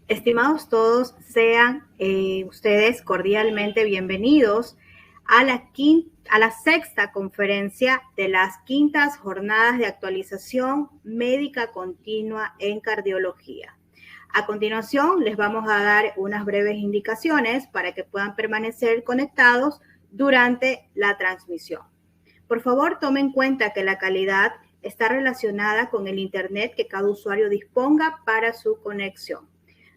Estimados todos, sean ustedes cordialmente bienvenidos a la sexta conferencia de las quintas jornadas de actualización médica continua en cardiología. A continuación, les vamos a dar unas breves indicaciones para que puedan permanecer conectados durante la transmisión. Por favor, tomen en cuenta que la calidad está relacionada con el internet que cada usuario disponga para su conexión.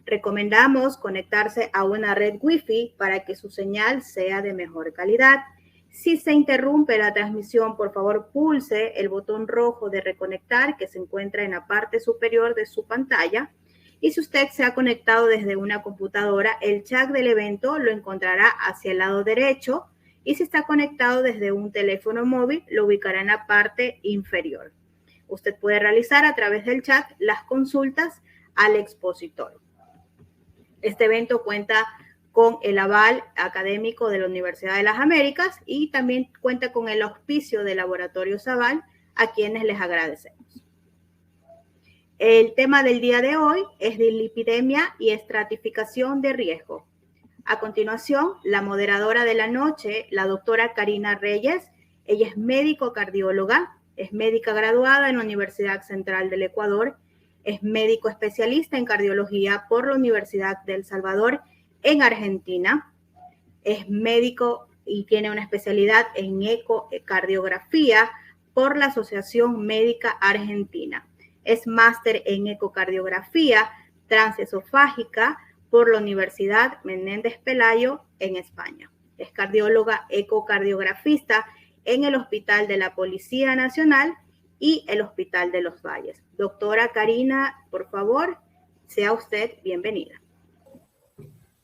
Recomendamos conectarse a una red Wi-Fi para que su señal sea de mejor calidad. Si se interrumpe la transmisión, por favor pulse el botón rojo de reconectar que se encuentra en la parte superior de su pantalla. Y si usted se ha conectado desde una computadora, el chat del evento lo encontrará hacia el lado derecho. Y si está conectado desde un teléfono móvil, lo ubicará en la parte inferior. Usted puede realizar a través del chat las consultas al expositor. Este evento cuenta con el aval académico de la Universidad de las Américas y también cuenta con el auspicio de Laboratorios Aval, a quienes les agradecemos. El tema del día de hoy es dislipidemia y estratificación de riesgo. A continuación, la moderadora de la noche, la doctora Karina Reyes. Ella es médico cardióloga, es médica graduada en la Universidad Central del Ecuador, es médico especialista en cardiología por la Universidad de El Salvador en Argentina, es médico y tiene una especialidad en ecocardiografía por la Asociación Médica Argentina. Es máster en ecocardiografía transesofágica por la Universidad Menéndez Pelayo en España. Es cardióloga ecocardiografista en el Hospital de la Policía Nacional y el Hospital de los Valles. Doctora Karina, por favor, sea usted bienvenida.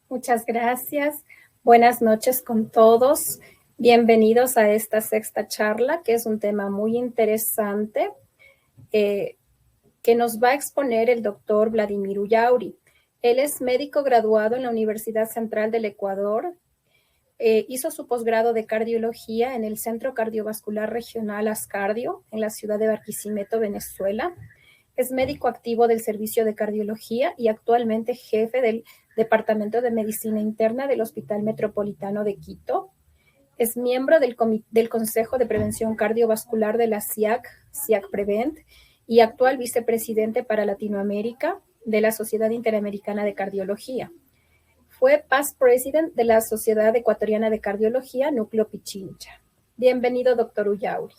Muchas gracias. Buenas noches con todos. Bienvenidos a esta sexta charla, que es un tema muy interesante, que nos va a exponer el doctor Vladimir Ullauri. Él es médico graduado en la Universidad Central del Ecuador. Hizo su posgrado de cardiología en el Centro Cardiovascular Regional Ascardio, en la ciudad de Barquisimeto, Venezuela. Es médico activo del Servicio de Cardiología y actualmente jefe del Departamento de Medicina Interna del Hospital Metropolitano de Quito. Es miembro del Consejo de Prevención Cardiovascular de la SIAC Prevent, y actual vicepresidente para Latinoamérica de la Sociedad Interamericana de Cardiología. Fue past president de la Sociedad Ecuatoriana de Cardiología, Núcleo Pichincha. Bienvenido, doctor Ullauri.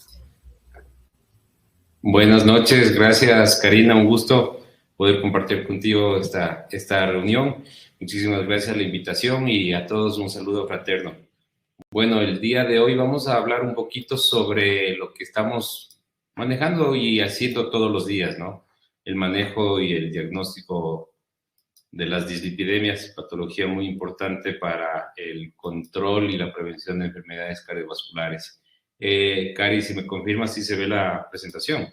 Buenas noches, gracias Karina, un gusto poder compartir contigo esta reunión. Muchísimas gracias a la invitación y a todos un saludo fraterno. Bueno, el día de hoy vamos a hablar un poquito sobre lo que estamos manejando y haciendo todos los días, ¿no? El manejo y el diagnóstico de las dislipidemias, patología muy importante para el control y la prevención de enfermedades cardiovasculares. Cari, si me confirmas si se ve la presentación.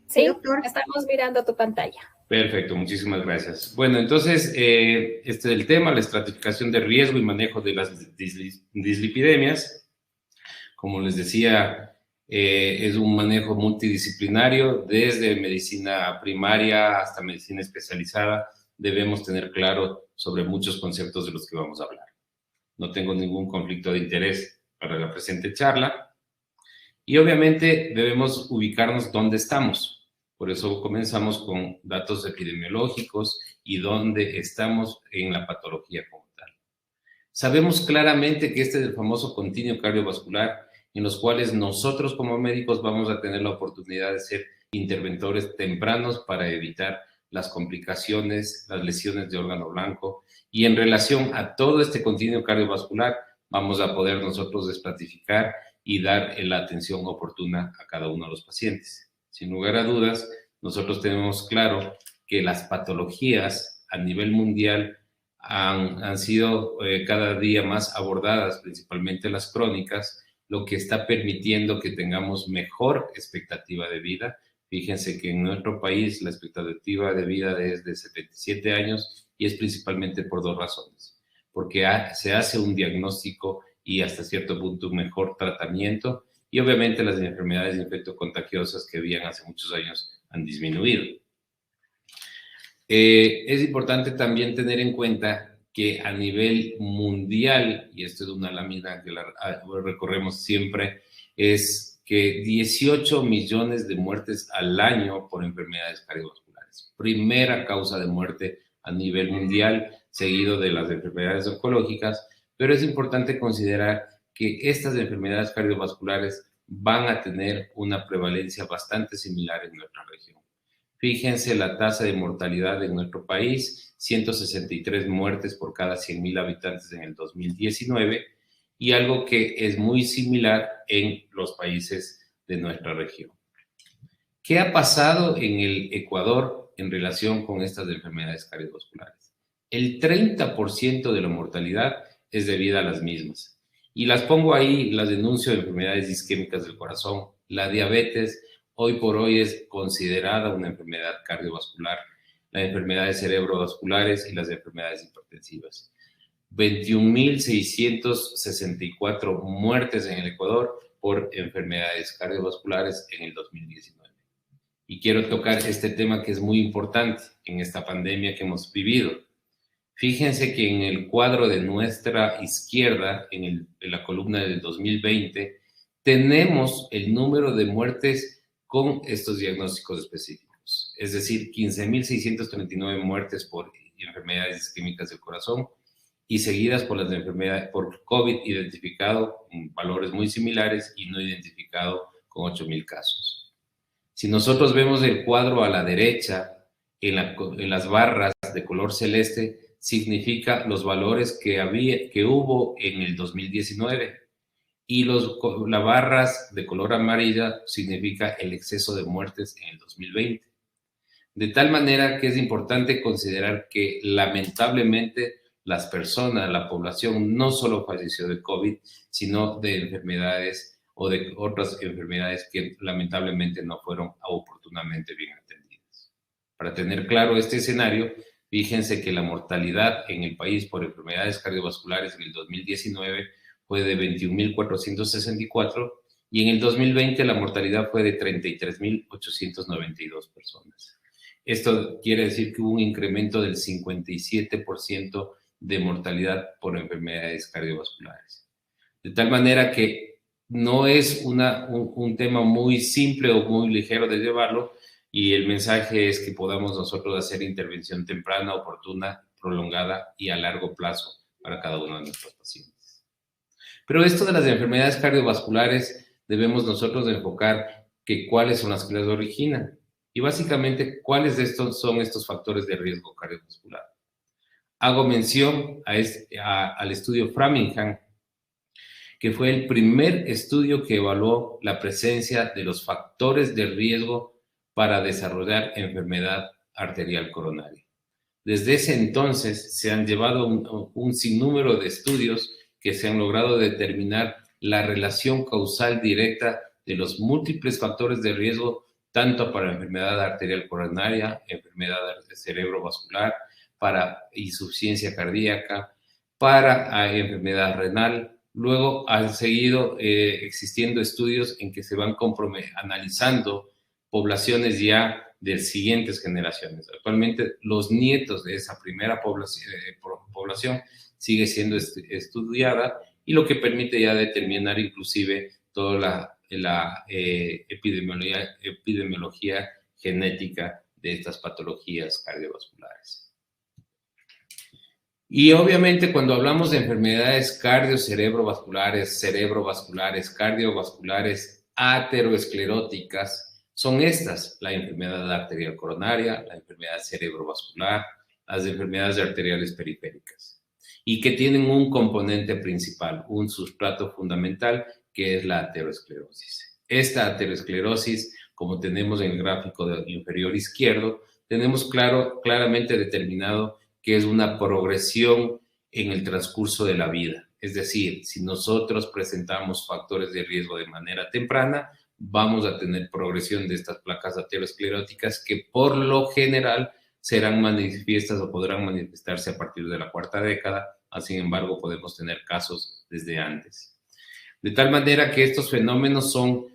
Sí, doctor. Estamos mirando tu pantalla. Perfecto, muchísimas gracias. Bueno, entonces, este es el tema, la estratificación de riesgo y manejo de las dislipidemias. Como les decía, es un manejo multidisciplinario, desde medicina primaria hasta medicina especializada. Debemos tener claro sobre muchos conceptos de los que vamos a hablar. No tengo ningún conflicto de interés para la presente charla. Y obviamente debemos ubicarnos dónde estamos. Por eso comenzamos con datos epidemiológicos y dónde estamos en la patología como tal. Sabemos claramente que este es el famoso continuo cardiovascular, en los cuales nosotros como médicos vamos a tener la oportunidad de ser interventores tempranos para evitar las complicaciones, las lesiones de órgano blanco, y en relación a todo este continuo cardiovascular vamos a poder nosotros estratificar y dar la atención oportuna a cada uno de los pacientes. Sin lugar a dudas, nosotros tenemos claro que las patologías a nivel mundial han sido cada día más abordadas, principalmente las crónicas, lo que está permitiendo que tengamos mejor expectativa de vida. Fíjense que en nuestro país la expectativa de vida es de 77 años y es principalmente por dos razones. Porque se hace un diagnóstico y hasta cierto punto un mejor tratamiento, y obviamente las enfermedades infectocontagiosas que habían hace muchos años han disminuido. Es importante también tener en cuenta que a nivel mundial, y esto es una lámina que recorremos siempre, es que 18 millones de muertes al año por enfermedades cardiovasculares. Primera causa de muerte a nivel mundial, seguido de las enfermedades oncológicas, pero es importante considerar que estas enfermedades cardiovasculares van a tener una prevalencia bastante similar en nuestra región. Fíjense la tasa de mortalidad en nuestro país, 163 muertes por cada 100.000 habitantes en el 2019, y algo que es muy similar en los países de nuestra región. ¿Qué ha pasado en el Ecuador en relación con estas enfermedades cardiovasculares? El 30% de la mortalidad es debida a las mismas. Y las pongo ahí, las denuncio de enfermedades isquémicas del corazón. La diabetes hoy por hoy es considerada una enfermedad cardiovascular, las enfermedades cerebrovasculares y las enfermedades hipertensivas. 21.664 muertes en el Ecuador por enfermedades cardiovasculares en el 2019. Y quiero tocar este tema que es muy importante en esta pandemia que hemos vivido. Fíjense que en el cuadro de nuestra izquierda, en la columna del 2020, tenemos el número de muertes con estos diagnósticos específicos. Es decir, 15.639 muertes por enfermedades isquémicas del corazón y seguidas por las enfermedades por COVID identificado en valores muy similares y no identificado con 8.000 casos. Si nosotros vemos el cuadro a la derecha, en las barras de color celeste, significa los valores que hubo en el 2019. Y las barras de color amarilla significa el exceso de muertes en el 2020. De tal manera que es importante considerar que lamentablemente las personas, la población, no solo falleció de COVID, sino de enfermedades o de otras enfermedades que lamentablemente no fueron oportunamente bien atendidas. Para tener claro este escenario, fíjense que la mortalidad en el país por enfermedades cardiovasculares en el 2019 fue de 21.464 y en el 2020 la mortalidad fue de 33.892 personas. Esto quiere decir que hubo un incremento del 57% de mortalidad por enfermedades cardiovasculares. De tal manera que no es un tema muy simple o muy ligero de llevarlo, y el mensaje es que podamos nosotros hacer intervención temprana, oportuna, prolongada y a largo plazo para cada uno de nuestros pacientes. Pero esto de las enfermedades cardiovasculares debemos nosotros enfocar que cuáles son las que las originan y básicamente cuáles de estos son estos factores de riesgo cardiovascular. Hago mención al estudio Framingham, que fue el primer estudio que evaluó la presencia de los factores de riesgo para desarrollar enfermedad arterial coronaria. Desde ese entonces se han llevado un sinnúmero de estudios que se han logrado determinar la relación causal directa de los múltiples factores de riesgo, tanto para enfermedad arterial coronaria, enfermedad cerebrovascular, para insuficiencia cardíaca, para enfermedad renal. Luego han seguido existiendo estudios en que se van analizando poblaciones ya de siguientes generaciones. Actualmente los nietos de esa primera población sigue siendo estudiada y lo que permite ya determinar inclusive toda la epidemiología genética de estas patologías cardiovasculares. Y obviamente cuando hablamos de enfermedades cerebrovasculares, cardiovasculares, ateroescleróticas, son estas: la enfermedad arterial coronaria, la enfermedad cerebrovascular, las enfermedades arteriales periféricas, y que tienen un componente principal, un sustrato fundamental, que es la aterosclerosis. Esta aterosclerosis, como tenemos en el gráfico inferior izquierdo, tenemos claramente determinado que es una progresión en el transcurso de la vida. Es decir, si nosotros presentamos factores de riesgo de manera temprana, vamos a tener progresión de estas placas ateroscleróticas que por lo general serán manifiestas o podrán manifestarse a partir de la cuarta década. Sin embargo, podemos tener casos desde antes. De tal manera que estos fenómenos son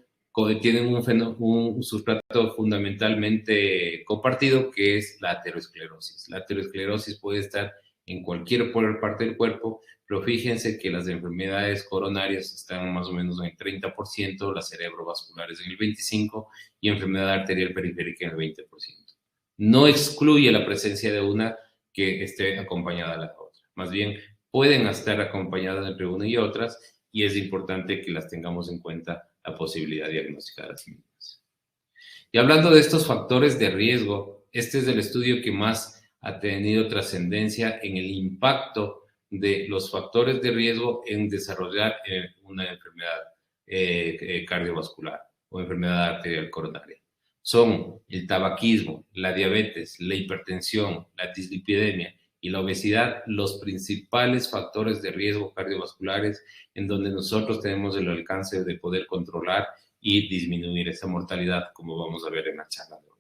tienen un sustrato fundamentalmente compartido, que es la aterosclerosis. La aterosclerosis puede estar en cualquier parte del cuerpo, pero fíjense que las enfermedades coronarias están más o menos en el 30%, las cerebrovasculares en el 25% y enfermedad arterial periférica en el 20%. No excluye la presencia de una que esté acompañada de la otra. Más bien, pueden estar acompañadas entre una y otras, y es importante que las tengamos en cuenta la posibilidad diagnóstica de las mismas. Y hablando de estos factores de riesgo, este es el estudio que más ha tenido trascendencia en el impacto de los factores de riesgo en desarrollar una enfermedad cardiovascular o enfermedad arterial coronaria. Son el tabaquismo, la diabetes, la hipertensión, la dislipidemia y la obesidad los principales factores de riesgo cardiovasculares en donde nosotros tenemos el alcance de poder controlar y disminuir esa mortalidad, como vamos a ver en la charla de hoy.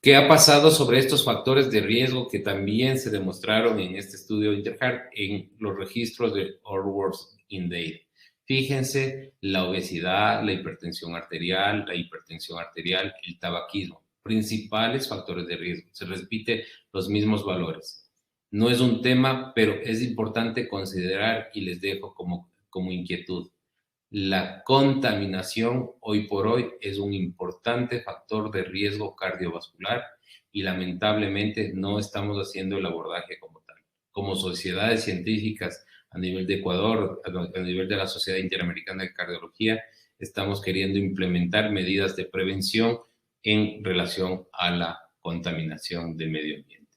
¿Qué ha pasado sobre estos factores de riesgo que también se demostraron en este estudio de INTERHEART en los registros de Our World in Data? Fíjense, la obesidad, la hipertensión arterial, el tabaquismo, principales factores de riesgo. Se repite los mismos valores. No es un tema, pero es importante considerar y les dejo como inquietud. La contaminación hoy por hoy es un importante factor de riesgo cardiovascular y lamentablemente no estamos haciendo el abordaje como tal. Como sociedades científicas a nivel de Ecuador, a nivel de la Sociedad Interamericana de Cardiología, estamos queriendo implementar medidas de prevención en relación a la contaminación del medio ambiente.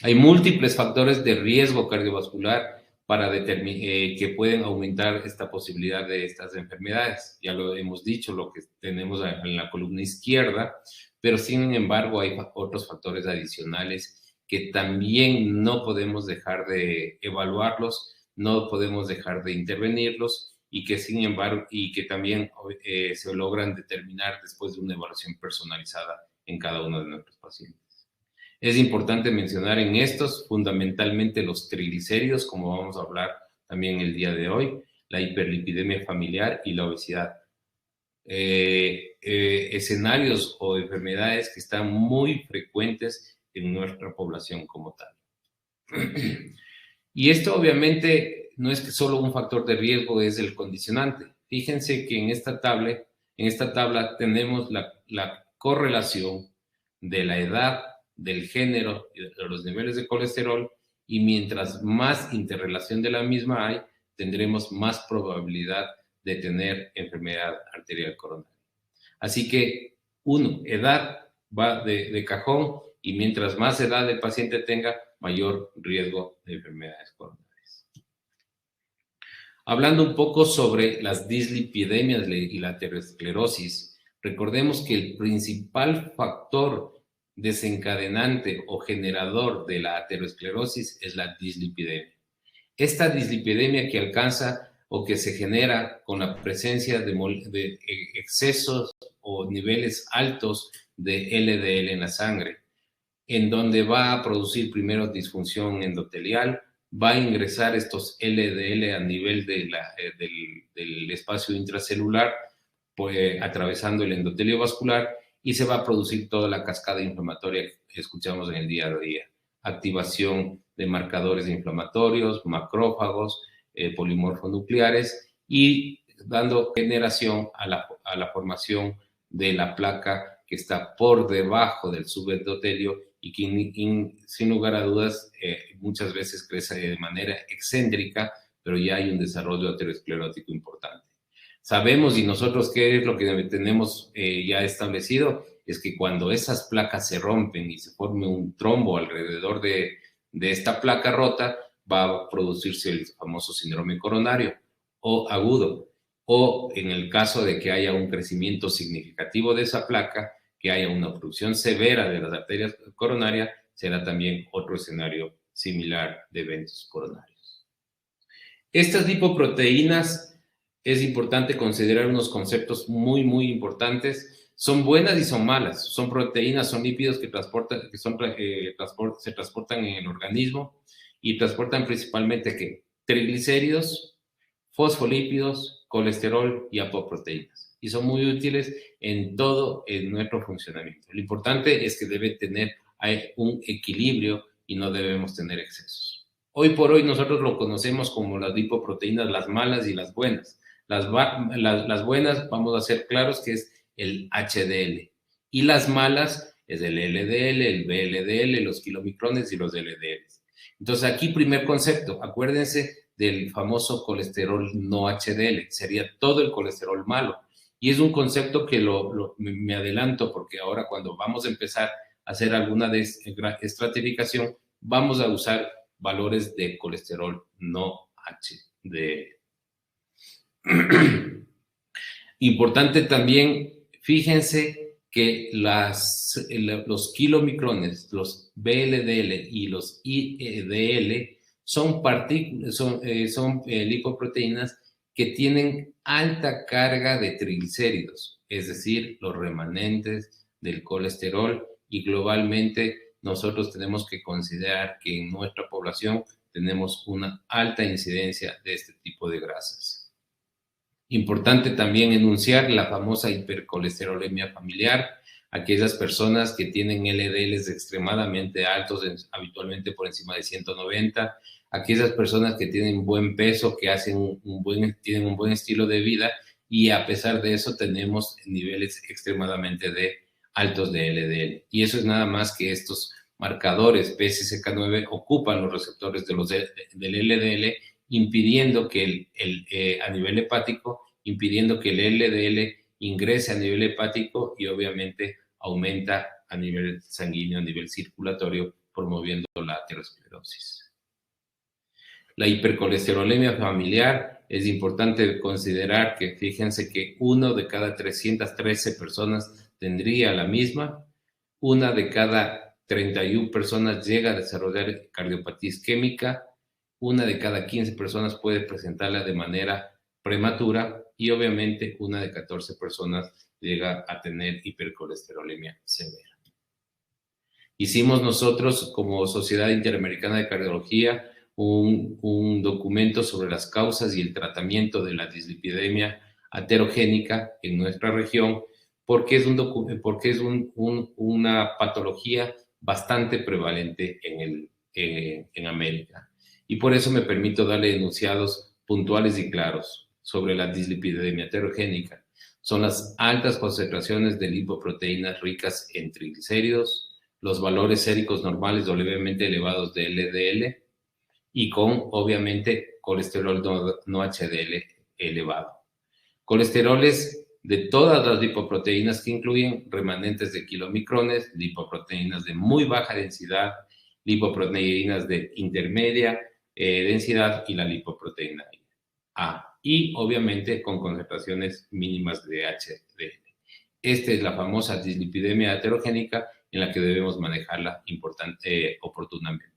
Hay múltiples factores de riesgo cardiovascular que pueden aumentar esta posibilidad de estas enfermedades. Ya lo hemos dicho, lo que tenemos en la columna izquierda, pero sin embargo hay otros factores adicionales que también no podemos dejar de evaluarlos, no podemos dejar de intervenirlos y que sin embargo, y que también se logran determinar después de una evaluación personalizada en cada uno de nuestros pacientes. Es importante mencionar en estos fundamentalmente los triglicéridos, como vamos a hablar también el día de hoy, la hiperlipidemia familiar y la obesidad. Escenarios o enfermedades que están muy frecuentes en nuestra población como tal. Y esto obviamente no es que solo un factor de riesgo es el condicionante. Fíjense que en esta tabla tenemos la correlación de la edad, del género y de los niveles de colesterol, y mientras más interrelación de la misma hay, tendremos más probabilidad de tener enfermedad arterial coronaria. Así que, edad va de cajón, y mientras más edad el paciente tenga, mayor riesgo de enfermedades coronarias. Hablando un poco sobre las dislipidemias y la aterosclerosis, recordemos que el principal factor desencadenante o generador de la aterosclerosis es la dislipidemia. Esta dislipidemia que alcanza o que se genera con la presencia de excesos o niveles altos de LDL en la sangre, en donde va a producir primero disfunción endotelial, va a ingresar estos LDL a nivel del espacio intracelular, pues, atravesando el endotelio vascular, y se va a producir toda la cascada inflamatoria que escuchamos en el día a día. Activación de marcadores inflamatorios, macrófagos, polimorfonucleares, y dando generación a la formación de la placa que está por debajo del subendotelio y que sin lugar a dudas muchas veces crece de manera excéntrica, pero ya hay un desarrollo aterosclerótico importante. Sabemos, y nosotros qué es lo que tenemos ya establecido, es que cuando esas placas se rompen y se forme un trombo alrededor de esta placa rota, va a producirse el famoso síndrome coronario o agudo, o en el caso de que haya un crecimiento significativo de esa placa, que haya una obstrucción severa de las arterias coronarias, será también otro escenario similar de eventos coronarios. Estas lipoproteínas, es importante considerar unos conceptos muy, muy importantes. Son buenas y son malas. Son proteínas, son lípidos que se transportan en el organismo y transportan principalmente ¿qué? Triglicéridos, fosfolípidos, colesterol y apoproteínas. Y son muy útiles en todo nuestro funcionamiento. Lo importante es que debe tener un equilibrio y no debemos tener excesos. Hoy por hoy nosotros lo conocemos como las lipoproteínas, las malas y las buenas. Las buenas, vamos a ser claros, que es el HDL. Y las malas es el LDL, el VLDL, los kilomicrones y los LDL. Entonces aquí primer concepto, acuérdense del famoso colesterol no HDL, sería todo el colesterol malo. Y es un concepto que me adelanto porque ahora cuando vamos a empezar a hacer alguna estratificación, vamos a usar valores de colesterol no HDL. Importante también, fíjense que los kilomicrones, los VLDL y los IDL son lipoproteínas que tienen alta carga de triglicéridos, es decir, los remanentes del colesterol, y globalmente nosotros tenemos que considerar que en nuestra población tenemos una alta incidencia de este tipo de grasas. Importante también enunciar la famosa hipercolesterolemia familiar, aquellas personas que tienen LDLs extremadamente altos, habitualmente por encima de 190, aquellas personas que tienen buen peso, que tienen un buen estilo de vida, y a pesar de eso tenemos niveles extremadamente altos de LDL. Y eso es nada más que estos marcadores PCSK9 ocupan los receptores del LDL, impidiendo que a nivel hepático, impidiendo que el LDL ingrese a nivel hepático y obviamente aumenta a nivel sanguíneo, a nivel circulatorio, promoviendo la aterosclerosis. La hipercolesterolemia familiar, es importante considerar que fíjense que 1 de cada 313 personas tendría la misma, 1 de cada 31 personas llega a desarrollar cardiopatía isquémica, 1 de cada 15 personas puede presentarla de manera prematura y obviamente 1 de 14 personas llega a tener hipercolesterolemia severa. Hicimos nosotros como Sociedad Interamericana de Cardiología un documento sobre las causas y el tratamiento de la dislipidemia aterogénica en nuestra región, porque es una patología bastante prevalente en América. Y por eso me permito darle enunciados puntuales y claros sobre la dislipidemia aterogénica. Son las altas concentraciones de lipoproteínas ricas en triglicéridos, los valores séricos normales o levemente elevados de LDL y con, obviamente, colesterol no HDL elevado. Colesteroles de todas las lipoproteínas que incluyen remanentes de kilomicrones, lipoproteínas de muy baja densidad, lipoproteínas de intermedia densidad y la lipoproteína A. Y obviamente con concentraciones mínimas de HDL. Esta es la famosa dislipidemia aterogénica en la que debemos manejarla oportunamente.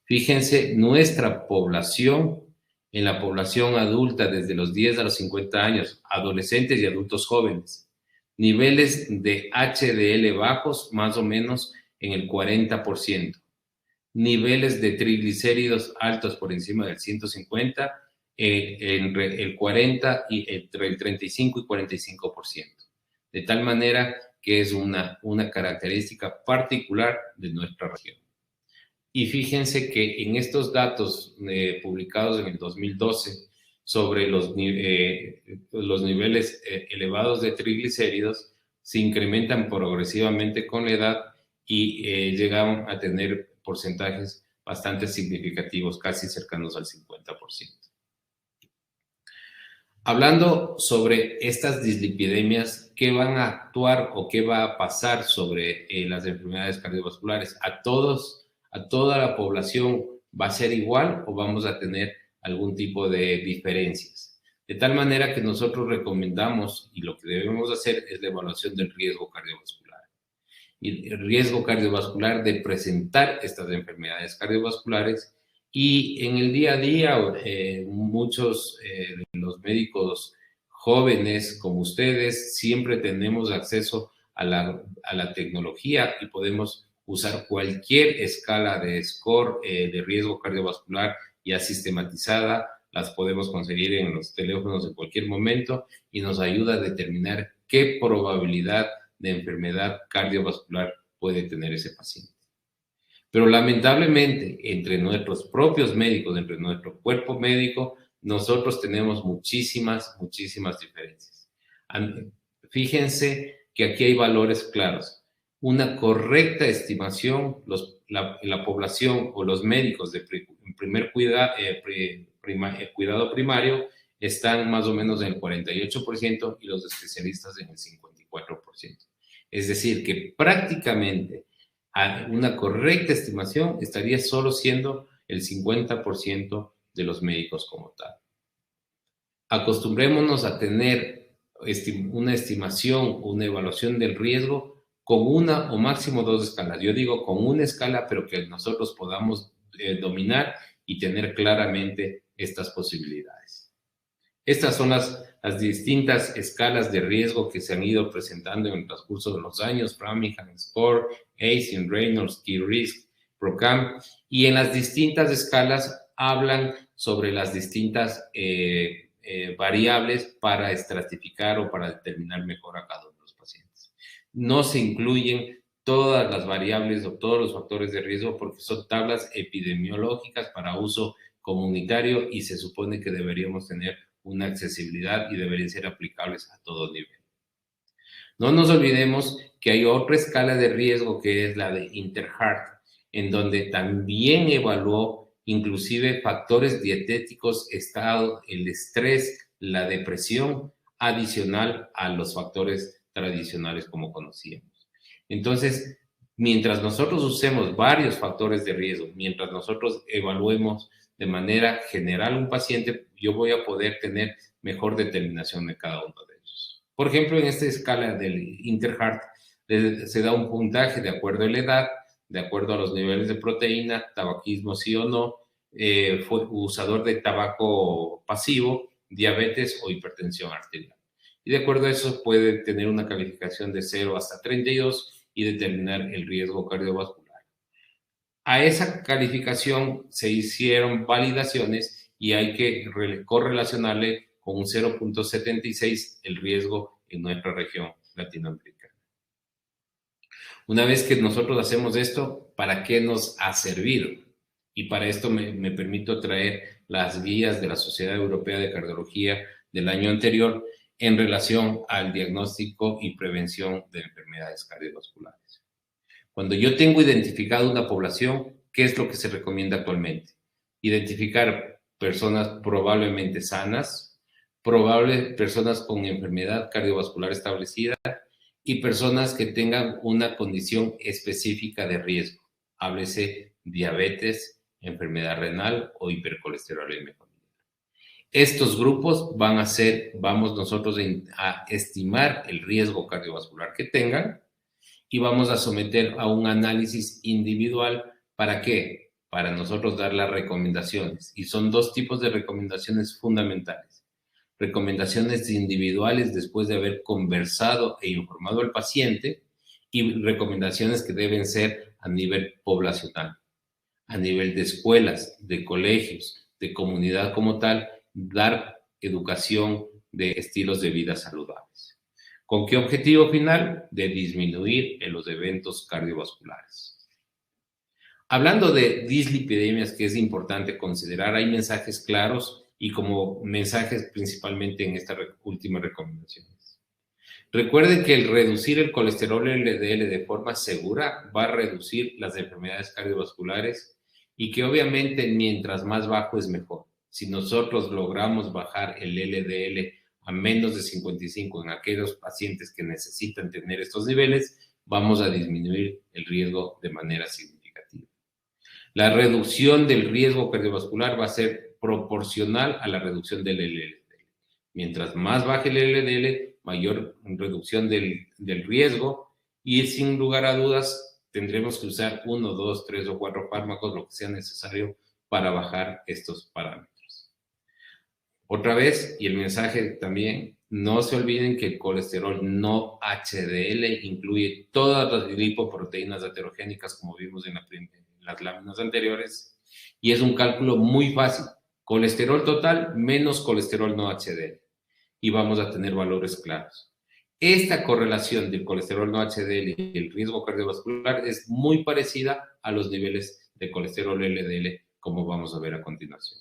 Fíjense, nuestra población, en la población adulta desde los 10 a los 50 años, adolescentes y adultos jóvenes, niveles de HDL bajos más o menos en el 40%, niveles de triglicéridos altos por encima del 150, entre el 40 y entre el 35 y 45%. De tal manera que es una característica particular de nuestra región. Y fíjense que en estos datos publicados en el 2012 sobre los niveles elevados de triglicéridos se incrementan progresivamente con la edad y llegan a tener porcentajes bastante significativos, casi cercanos al 50%. Hablando sobre estas dislipidemias, ¿qué van a actuar o qué va a pasar sobre las enfermedades cardiovasculares? ¿A toda la población va a ser igual o vamos a tener algún tipo de diferencias? De tal manera que nosotros recomendamos, y lo que debemos hacer es la evaluación del riesgo cardiovascular. Y el riesgo cardiovascular de presentar estas enfermedades cardiovasculares. Y en el día a día, muchos de los médicos jóvenes como ustedes siempre tenemos acceso a la tecnología y podemos usar cualquier escala de score de riesgo cardiovascular ya sistematizada, las podemos conseguir en los teléfonos en cualquier momento y nos ayuda a determinar qué probabilidad de enfermedad cardiovascular puede tener ese paciente. Pero lamentablemente, entre nuestros propios médicos, entre nuestro cuerpo médico, nosotros tenemos muchísimas diferencias. Fíjense que aquí hay valores claros. Una correcta estimación, la población o los médicos de primer cuidado primario están más o menos en el 48% y los especialistas en el 54%. Es decir, que prácticamente a una correcta estimación estaría solo siendo el 50% de los médicos como tal. Acostumbrémonos a tener una estimación, una evaluación del riesgo con una o máximo dos escalas. Yo digo con una escala, pero que nosotros podamos dominar y tener claramente estas posibilidades. Estas son las distintas escalas de riesgo que se han ido presentando en el transcurso de los años: Framingham Score, ASIN, Reynolds, Key Risk, PROCAM, y en las distintas escalas hablan sobre las distintas variables para estratificar o para determinar mejor a cada uno de los pacientes. No se incluyen todas las variables o todos los factores de riesgo porque son tablas epidemiológicas para uso comunitario y se supone que deberíamos tener una accesibilidad y deberían ser aplicables a todo nivel. No nos olvidemos que hay otra escala de riesgo que es la de Interheart, en donde también evaluó inclusive factores dietéticos, estado, el estrés, la depresión, adicional a los factores tradicionales como conocíamos. Entonces, mientras nosotros usemos varios factores de riesgo, mientras nosotros evaluemos de manera general un paciente, yo voy a poder tener mejor determinación de cada uno de ellos. Por ejemplo, en esta escala del Interheart se da un puntaje de acuerdo a la edad, de acuerdo a los niveles de proteína, tabaquismo sí o no, fue usador de tabaco pasivo, diabetes o hipertensión arterial. Y de acuerdo a eso puede tener una calificación de 0 hasta 32 y determinar el riesgo cardiovascular. A esa calificación se hicieron validaciones y hay que correlacionarle con un 0.76 el riesgo en nuestra región latinoamericana. Una vez que nosotros hacemos esto, ¿para qué nos ha servido? Y para esto me permito traer las guías de la Sociedad Europea de Cardiología del año anterior en relación al diagnóstico y prevención de enfermedades cardiovasculares. Cuando yo tengo identificado una población, ¿qué es lo que se recomienda actualmente? Identificar personas probablemente sanas, personas con enfermedad cardiovascular establecida y personas que tengan una condición específica de riesgo. Háblese diabetes, enfermedad renal o hipercolesterolemia familiar. Estos grupos vamos nosotros a estimar el riesgo cardiovascular que tengan y vamos a someter a un análisis individual. ¿Para qué? Para nosotros dar las recomendaciones. Y son dos tipos de recomendaciones fundamentales. Recomendaciones individuales después de haber conversado e informado al paciente y recomendaciones que deben ser a nivel poblacional, a nivel de escuelas, de colegios, de comunidad como tal, dar educación de estilos de vida saludables. ¿Con qué objetivo final? De disminuir los eventos cardiovasculares. Hablando de dislipidemias, que es importante considerar, hay mensajes claros y como mensajes principalmente en estas últimas recomendaciones. Recuerden que el reducir el colesterol LDL de forma segura va a reducir las enfermedades cardiovasculares y que obviamente mientras más bajo es mejor. Si nosotros logramos bajar el LDL a menos de 55 en aquellos pacientes que necesitan tener estos niveles, vamos a disminuir el riesgo de manera significativa. La reducción del riesgo cardiovascular va a ser proporcional a la reducción del LDL. Mientras más baje el LDL, mayor reducción del riesgo y sin lugar a dudas tendremos que usar 1, 2, 3 o 4 fármacos, lo que sea necesario para bajar estos parámetros. Otra vez, y el mensaje también, no se olviden que el colesterol no HDL incluye todas las lipoproteínas heterogénicas como vimos en las láminas anteriores y es un cálculo muy fácil. Colesterol total menos colesterol no HDL. Y vamos a tener valores claros. Esta correlación del colesterol no HDL y el riesgo cardiovascular es muy parecida a los niveles de colesterol LDL, como vamos a ver a continuación.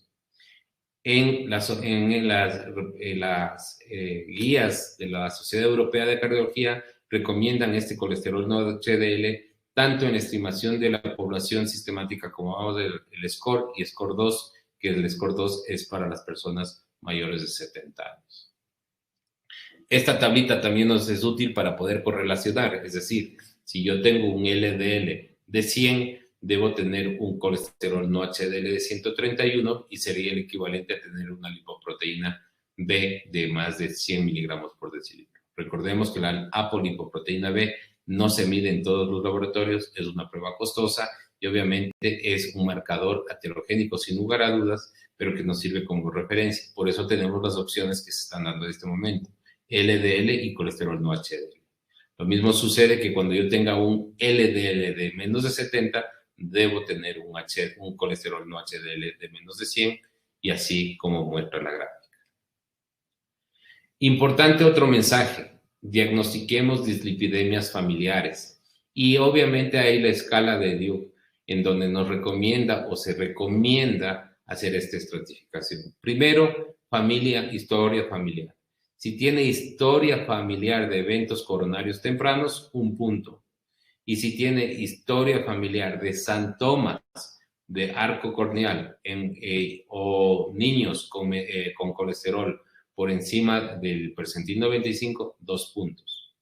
En las guías de la Sociedad Europea de Cardiología recomiendan este colesterol no HDL tanto en la estimación de la población sistemática como vamos a ver el SCORE y SCORE 2, que el SCORE 2 es para las personas mayores de 70 años. Esta tablita también nos es útil para poder correlacionar, es decir, si yo tengo un LDL de 100, debo tener un colesterol no HDL de 131 y sería el equivalente a tener una lipoproteína B de más de 100 miligramos por decilitro. Recordemos que la apolipoproteína B no se mide en todos los laboratorios, es una prueba costosa y obviamente es un marcador aterogénico sin lugar a dudas, pero que nos sirve como referencia. Por eso tenemos las opciones que se están dando en este momento. LDL y colesterol no HDL. Lo mismo sucede que cuando yo tenga un LDL de menos de 70, debo tener un colesterol no HDL de menos de 100 y así como muestra la gráfica. Importante otro mensaje, diagnostiquemos dislipidemias familiares y obviamente hay la escala de Duke en donde nos recomienda o se recomienda hacer esta estratificación. Primero, historia familiar. Si tiene historia familiar de eventos coronarios tempranos, 1 punto. Y si tiene historia familiar de santomas de arco corneal o niños con colesterol por encima del percentil 95, 2 puntos.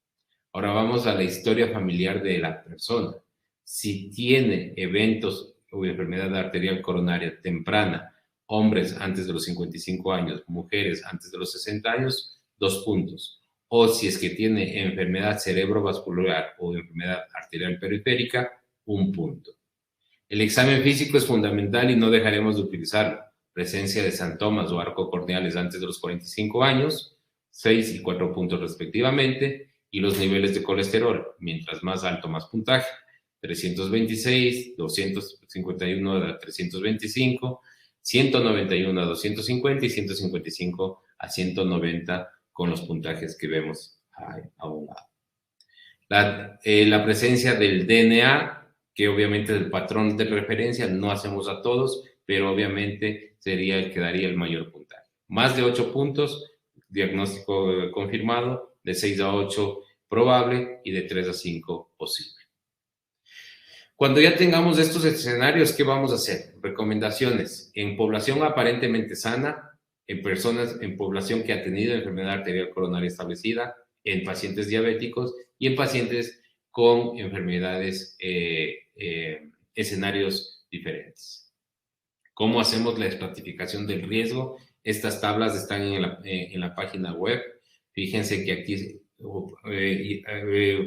Ahora vamos a la historia familiar de la persona. Si tiene eventos o enfermedad arterial coronaria temprana, hombres antes de los 55 años, mujeres antes de los 60 años, 2 puntos. O si es que tiene enfermedad cerebrovascular o enfermedad arterial periférica, 1 punto. El examen físico es fundamental y no dejaremos de utilizarlo. Presencia de santomas o arcocorneales antes de los 45 años, 6 y 4 puntos respectivamente. Y los niveles de colesterol, mientras más alto, más puntaje. 326, 251 a 325, 191 a 250 y 155 a 190 con los puntajes que vemos a un lado. La presencia del DNA, que obviamente es el patrón de referencia, no hacemos a todos, pero obviamente sería el que daría el mayor puntaje. Más de 8 puntos, diagnóstico confirmado, de 6 a 8 probable y de 3 a 5 posible. Cuando ya tengamos estos escenarios, ¿qué vamos a hacer? Recomendaciones. En población aparentemente sana, en población que ha tenido enfermedad arterial coronaria establecida, en pacientes diabéticos y en pacientes con enfermedades, escenarios diferentes. ¿Cómo hacemos la estratificación del riesgo? Estas tablas están en la página web. Fíjense que aquí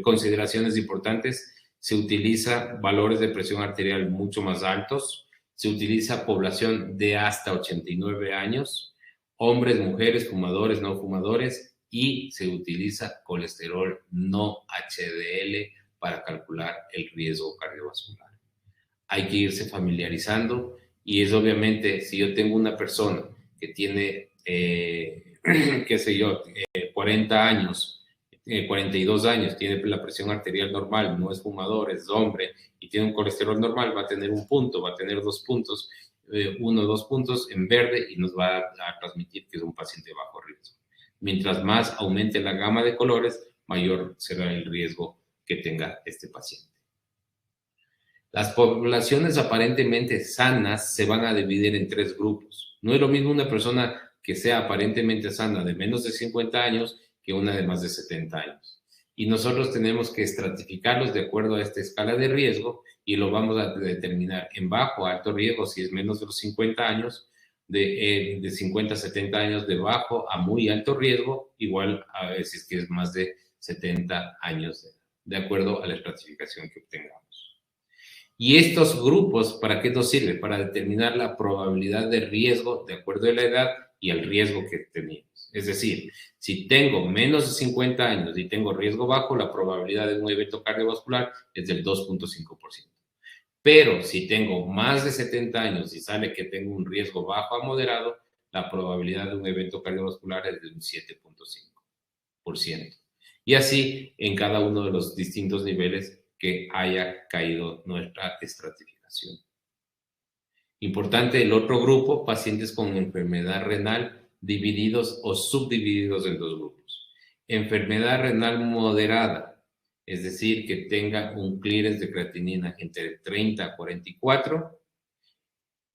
consideraciones importantes. Se utiliza valores de presión arterial mucho más altos. Se utiliza población de hasta 89 años. Hombres, mujeres, fumadores, no fumadores, y se utiliza colesterol no HDL para calcular el riesgo cardiovascular. Hay que irse familiarizando y es obviamente, si yo tengo una persona que tiene, 40 años, 42 años, tiene la presión arterial normal, no es fumador, es hombre y tiene un colesterol normal, va a tener 1 punto, va a tener 2 puntos, 1 o 2 puntos en verde y nos va a transmitir que es un paciente de bajo riesgo. Mientras más aumente la gama de colores, mayor será el riesgo que tenga este paciente. Las poblaciones aparentemente sanas se van a dividir en 3 grupos. No es lo mismo una persona que sea aparentemente sana de menos de 50 años que una de más de 70 años. Y nosotros tenemos que estratificarlos de acuerdo a esta escala de riesgo y lo vamos a determinar en bajo, alto riesgo, si es menos de los 50 años, de 50 a 70 años, de bajo a muy alto riesgo, igual a veces que es más de 70 años, de acuerdo a la estratificación que obtengamos. Y estos grupos, ¿para qué nos sirve? Para determinar la probabilidad de riesgo de acuerdo a la edad y al riesgo que teníamos. Es decir, si tengo menos de 50 años y tengo riesgo bajo, la probabilidad de un evento cardiovascular es del 2.5%. Pero si tengo más de 70 años y sale que tengo un riesgo bajo a moderado, la probabilidad de un evento cardiovascular es de un 7.5%. Y así en cada uno de los distintos niveles que haya caído nuestra estratificación. Importante el otro grupo, pacientes con enfermedad renal divididos o subdivididos en dos grupos. Enfermedad renal moderada, es decir, que tenga un clearance de creatinina entre 30 a 44,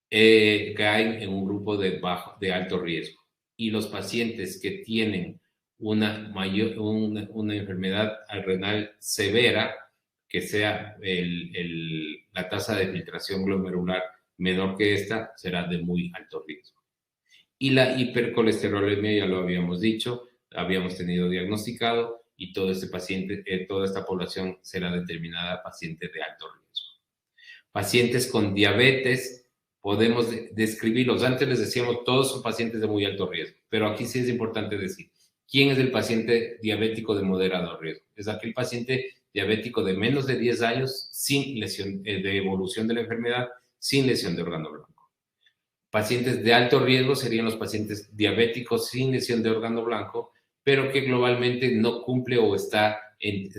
caen en un grupo de alto riesgo. Y los pacientes que tienen una enfermedad renal severa, que sea la tasa de filtración glomerular menor que esta, será de muy alto riesgo. Y la hipercolesterolemia, ya lo habíamos dicho, habíamos tenido diagnosticado, y toda esta población será determinada paciente de alto riesgo. Pacientes con diabetes, podemos describirlos. Antes les decíamos, todos son pacientes de muy alto riesgo, pero aquí sí es importante decir, ¿quién es el paciente diabético de moderado riesgo? Es aquel paciente diabético de menos de 10 años, sin lesión de evolución de la enfermedad, sin lesión de órgano blanco. Pacientes de alto riesgo serían los pacientes diabéticos sin lesión de órgano blanco, pero que globalmente no cumple o está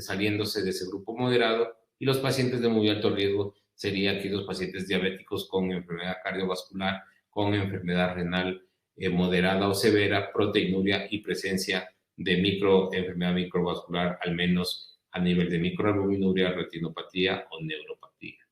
saliéndose de ese grupo moderado, y los pacientes de muy alto riesgo serían aquellos pacientes diabéticos con enfermedad cardiovascular, con enfermedad renal moderada o severa, proteinuria y presencia de enfermedad microvascular, al menos a nivel de microalbuminuria, retinopatía o neuropatía.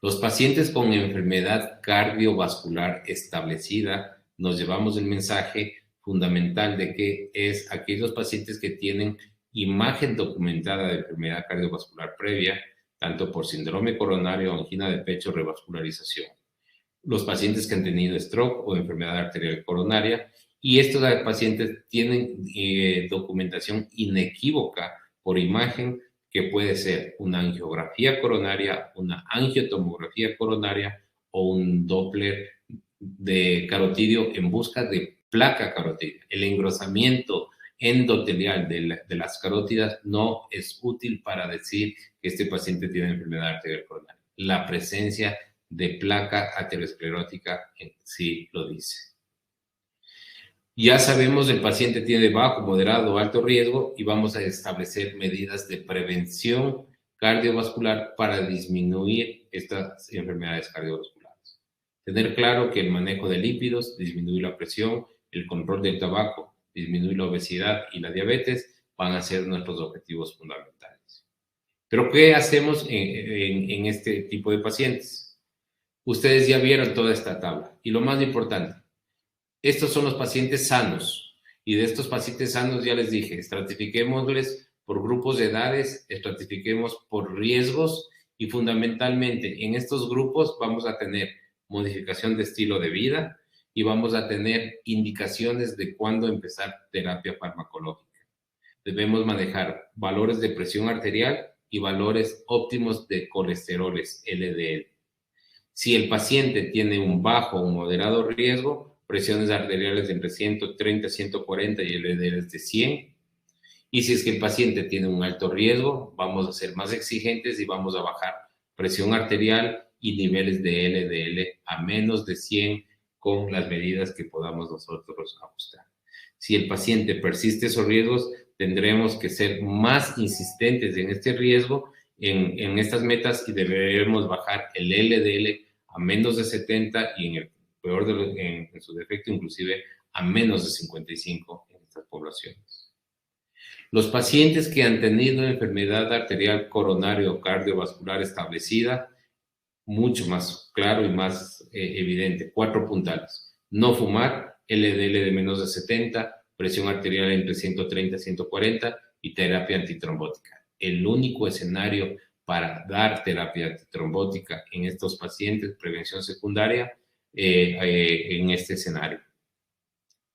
Los pacientes con enfermedad cardiovascular establecida, nos llevamos el mensaje fundamental de que es aquellos pacientes que tienen imagen documentada de enfermedad cardiovascular previa, tanto por síndrome coronario, angina de pecho, revascularización. Los pacientes que han tenido stroke o enfermedad arterial coronaria, y estos pacientes tienen documentación inequívoca por imagen, que puede ser una angiografía coronaria, una angiotomografía coronaria o un Doppler de carotidio en busca de placa carotidia. El engrosamiento endotelial de las carótidas no es útil para decir que este paciente tiene enfermedad arterial coronaria. La presencia de placa aterosclerótica en sí lo dice. Ya sabemos el paciente tiene bajo, moderado o alto riesgo, y vamos a establecer medidas de prevención cardiovascular para disminuir estas enfermedades cardiovasculares. Tener claro que el manejo de lípidos, disminuir la presión, el control del tabaco, disminuir la obesidad y la diabetes van a ser nuestros objetivos fundamentales. Pero ¿qué hacemos en este tipo de pacientes? Ustedes ya vieron toda esta tabla, y lo más importante, estos son los pacientes sanos, y de estos pacientes sanos ya les dije, estratifiquémosles por grupos de edades, estratifiquemos por riesgos, y fundamentalmente en estos grupos vamos a tener modificación de estilo de vida y vamos a tener indicaciones de cuándo empezar terapia farmacológica. Debemos manejar valores de presión arterial y valores óptimos de colesteroles LDL. Si el paciente tiene un bajo o moderado riesgo, presiones arteriales de entre 130 a 140 y LDL de 100. Y si es que el paciente tiene un alto riesgo, vamos a ser más exigentes y vamos a bajar presión arterial y niveles de LDL a menos de 100 con las medidas que podamos nosotros ajustar. Si el paciente persiste esos riesgos, tendremos que ser más insistentes en este riesgo, en estas metas, y deberemos bajar el LDL a menos de 70 y en el peor en su defecto inclusive a menos de 55 en estas poblaciones. Los pacientes que han tenido enfermedad arterial coronaria o cardiovascular establecida, mucho más claro y más evidente, 4 puntales. No fumar, LDL de menos de 70, presión arterial entre 130 y 140 y terapia antitrombótica. El único escenario para dar terapia antitrombótica en estos pacientes, prevención secundaria, en este escenario.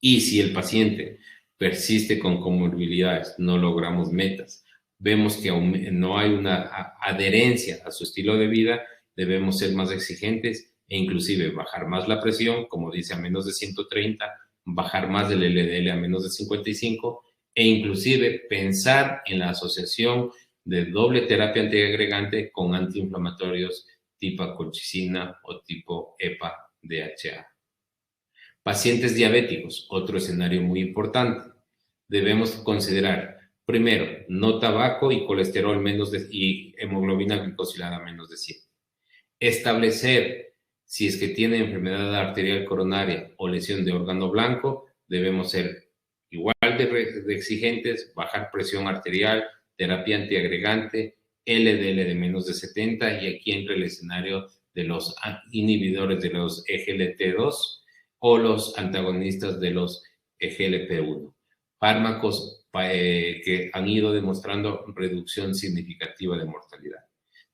Y si el paciente persiste con comorbilidades, no logramos metas, vemos que no hay una adherencia a su estilo de vida, debemos ser más exigentes e inclusive bajar más la presión, como dice, a menos de 130, bajar más del LDL a menos de 55 e inclusive pensar en la asociación de doble terapia antiagregante con antiinflamatorios tipo colchicina o tipo EPA-DHA. Pacientes diabéticos, otro escenario muy importante. Debemos considerar, primero, no tabaco y colesterol y hemoglobina glicosilada menos de 100. Establecer si es que tiene enfermedad arterial coronaria o lesión de órgano blanco, debemos ser igual de exigentes, bajar presión arterial, terapia antiagregante, LDL de menos de 70, y aquí entra el escenario de los inhibidores de los EGLT2 o los antagonistas de los GLP-1. Fármacos que han ido demostrando reducción significativa de mortalidad.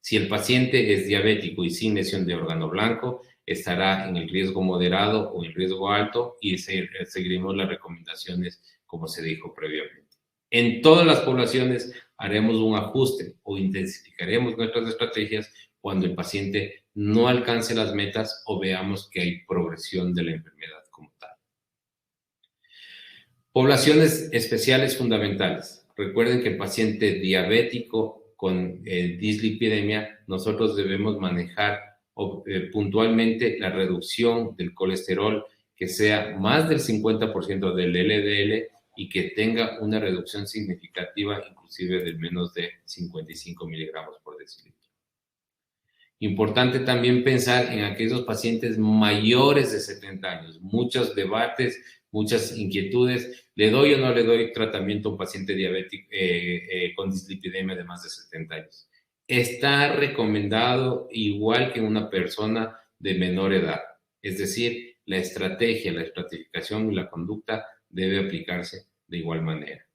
Si el paciente es diabético y sin lesión de órgano blanco, estará en el riesgo moderado o en riesgo alto y seguiremos las recomendaciones como se dijo previamente. En todas las poblaciones haremos un ajuste o intensificaremos nuestras estrategias cuando el paciente no alcance las metas o veamos que hay progresión de la enfermedad como tal. Poblaciones especiales fundamentales. Recuerden que el paciente diabético con dislipidemia, nosotros debemos manejar puntualmente la reducción del colesterol que sea más del 50% del LDL y que tenga una reducción significativa, inclusive de menos de 55 miligramos por decilitro. Importante también pensar en aquellos pacientes mayores de 70 años. Muchos debates, muchas inquietudes. ¿Le doy o no le doy tratamiento a un paciente diabético con dislipidemia de más de 70 años? Está recomendado igual que una persona de menor edad. Es decir, la estrategia, la estratificación y la conducta debe aplicarse de igual manera.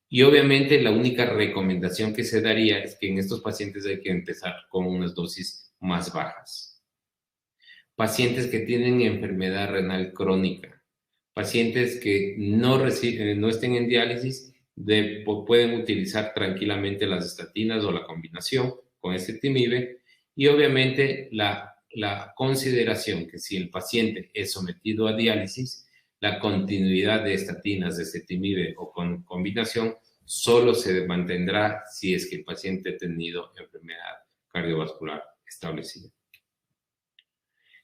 Y obviamente la única recomendación que se daría es que en estos pacientes hay que empezar con unas dosis más bajas. Pacientes que tienen enfermedad renal crónica, pacientes que no estén en diálisis, pueden utilizar tranquilamente las estatinas o la combinación con ezetimibe, y obviamente la consideración que si el paciente es sometido a diálisis, la continuidad de estatinas, de ezetimibe o con combinación solo se mantendrá si es que el paciente ha tenido enfermedad cardiovascular establecida.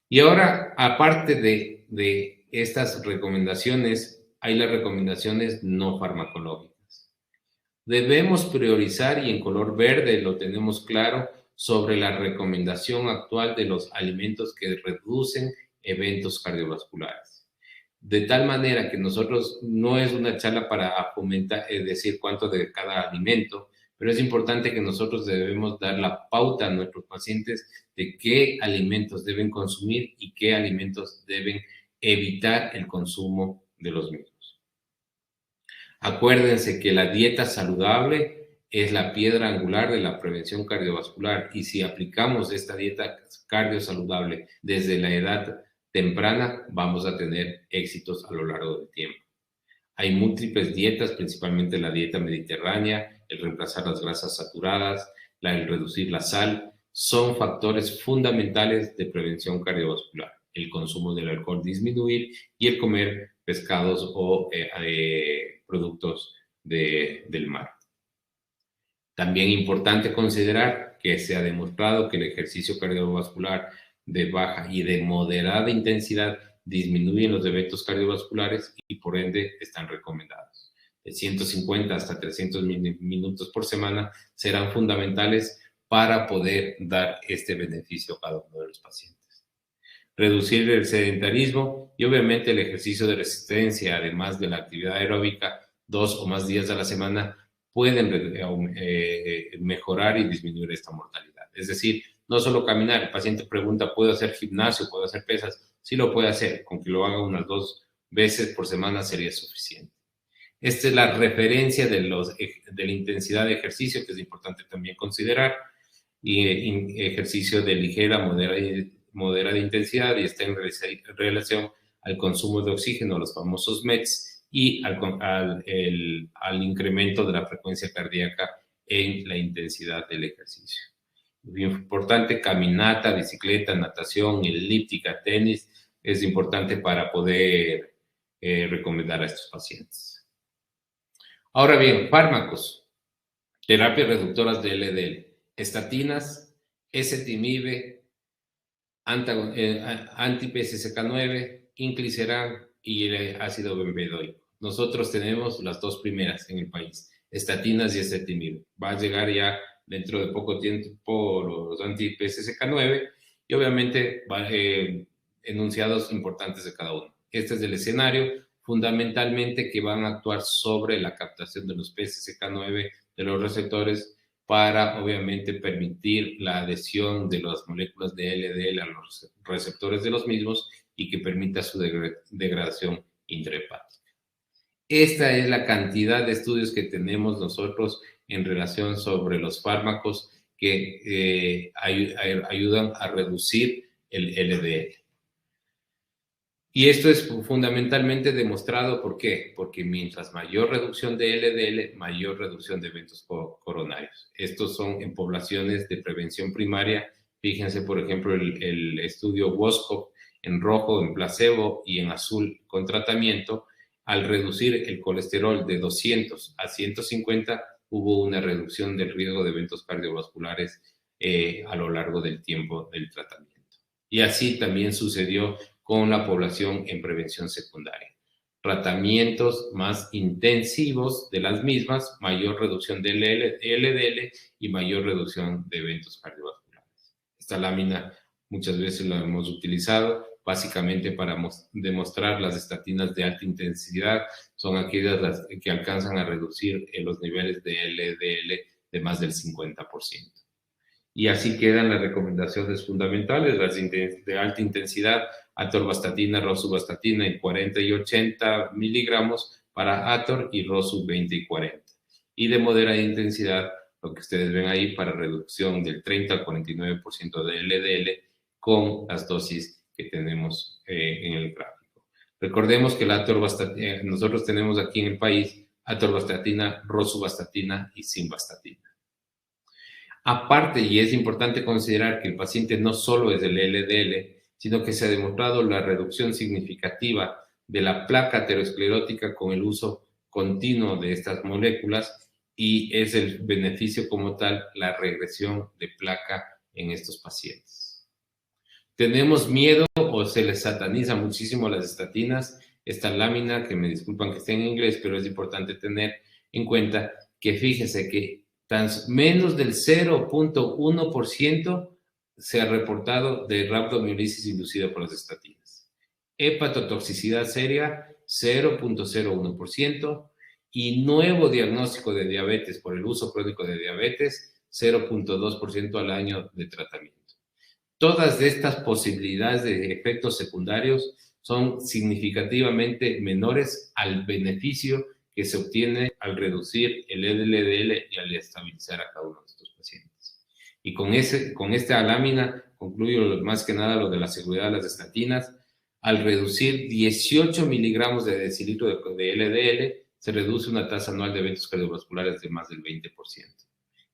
Y ahora, aparte de estas recomendaciones, hay las recomendaciones no farmacológicas. Debemos priorizar, y en color verde lo tenemos claro, sobre la recomendación actual de los alimentos que reducen eventos cardiovasculares. De tal manera que nosotros, no es una charla para fomentar, decir cuánto de cada alimento, pero es importante que nosotros debemos dar la pauta a nuestros pacientes de qué alimentos deben consumir y qué alimentos deben evitar el consumo de los mismos. Acuérdense que la dieta saludable es la piedra angular de la prevención cardiovascular, y si aplicamos esta dieta cardiosaludable desde la edad temprana, vamos a tener éxitos a lo largo del tiempo. Hay múltiples dietas, principalmente la dieta mediterránea, el reemplazar las grasas saturadas, el reducir la sal, son factores fundamentales de prevención cardiovascular. El consumo del alcohol disminuir y el comer pescados o productos del mar. También importante considerar que se ha demostrado que el ejercicio cardiovascular de baja y de moderada intensidad disminuyen los eventos cardiovasculares y por ende están recomendados. De 150 hasta 300 minutos por semana serán fundamentales para poder dar este beneficio a cada uno de los pacientes. Reducir el sedentarismo y obviamente el ejercicio de resistencia, además de la actividad aeróbica, 2 o más días a la semana, pueden mejorar y disminuir esta mortalidad. Es decir, no solo caminar. El paciente pregunta, ¿puedo hacer gimnasio? ¿Puedo hacer pesas? Sí lo puede hacer. Con que lo haga unas 2 veces por semana sería suficiente. Esta es la referencia de la intensidad de ejercicio, que es importante también considerar. Y ejercicio de ligera, moderada intensidad, y está en relación al consumo de oxígeno, los famosos METs, y al incremento de la frecuencia cardíaca en la intensidad del ejercicio. Muy importante, caminata, bicicleta, natación, elíptica, tenis, es importante para poder recomendar a estos pacientes. Ahora bien, fármacos. terapias reductoras de LDL, estatinas, ezetimibe, anti-PCSK9, inclisiran y el ácido bempedoico. Nosotros tenemos las dos primeras en el país, estatinas y ezetimibe. Va a llegar ya dentro de poco tiempo los anti-PCSK9 y obviamente enunciados importantes de cada uno. Este es el escenario, fundamentalmente que van a actuar sobre la captación de los PCSK9 de los receptores para obviamente permitir la adhesión de las moléculas de LDL a los receptores de los mismos y que permita su degradación intrahepática. Esta es la cantidad de estudios que tenemos nosotros en relación sobre los fármacos que ayudan a reducir el LDL. Y esto es fundamentalmente demostrado, ¿por qué? Porque mientras mayor reducción de LDL, mayor reducción de eventos coronarios. Estos son en poblaciones de prevención primaria. Fíjense, por ejemplo, el estudio WOSCOP en rojo, en placebo y en azul con tratamiento. Al reducir el colesterol de 200 a 150, hubo una reducción del riesgo de eventos cardiovasculares a lo largo del tiempo del tratamiento. Y así también sucedió con la población en prevención secundaria. Tratamientos más intensivos de las mismas, mayor reducción del LDL y mayor reducción de eventos cardiovasculares. Esta lámina muchas veces la hemos utilizado básicamente para demostrar las estatinas de alta intensidad, son aquellas las que alcanzan a reducir los niveles de LDL de más del 50%. Y así quedan las recomendaciones fundamentales, las de alta intensidad, atorvastatina, rosuvastatina en 40 y 80 miligramos para Ator y Rosu 20 y 40. Y de moderada intensidad, lo que ustedes ven ahí para reducción del 30 al 49% de LDL con las dosis que tenemos en el gráfico. Recordemos que la atorvastatina, nosotros tenemos aquí en el país atorvastatina, rosuvastatina y simvastatina. Aparte, y es importante considerar que el paciente no solo es del LDL, sino que se ha demostrado la reducción significativa de la placa aterosclerótica con el uso continuo de estas moléculas y es el beneficio como tal la regresión de placa en estos pacientes. Tenemos miedo o se les sataniza muchísimo las estatinas. Esta lámina, que me disculpan que esté en inglés, pero es importante tener en cuenta que fíjese que menos del 0.1% se ha reportado de rhabdomiolisis inducida por las estatinas. Hepatotoxicidad seria, 0.01%. Y nuevo diagnóstico de diabetes por el uso crónico de diabetes, 0.2% al año de tratamiento. Todas estas posibilidades de efectos secundarios son significativamente menores al beneficio que se obtiene al reducir el LDL y al estabilizar a cada uno de estos pacientes. Y con esta lámina concluyo más que nada lo de la seguridad de las estatinas. Al reducir 18 miligramos de decilitro de LDL, se reduce una tasa anual de eventos cardiovasculares de más del 20%.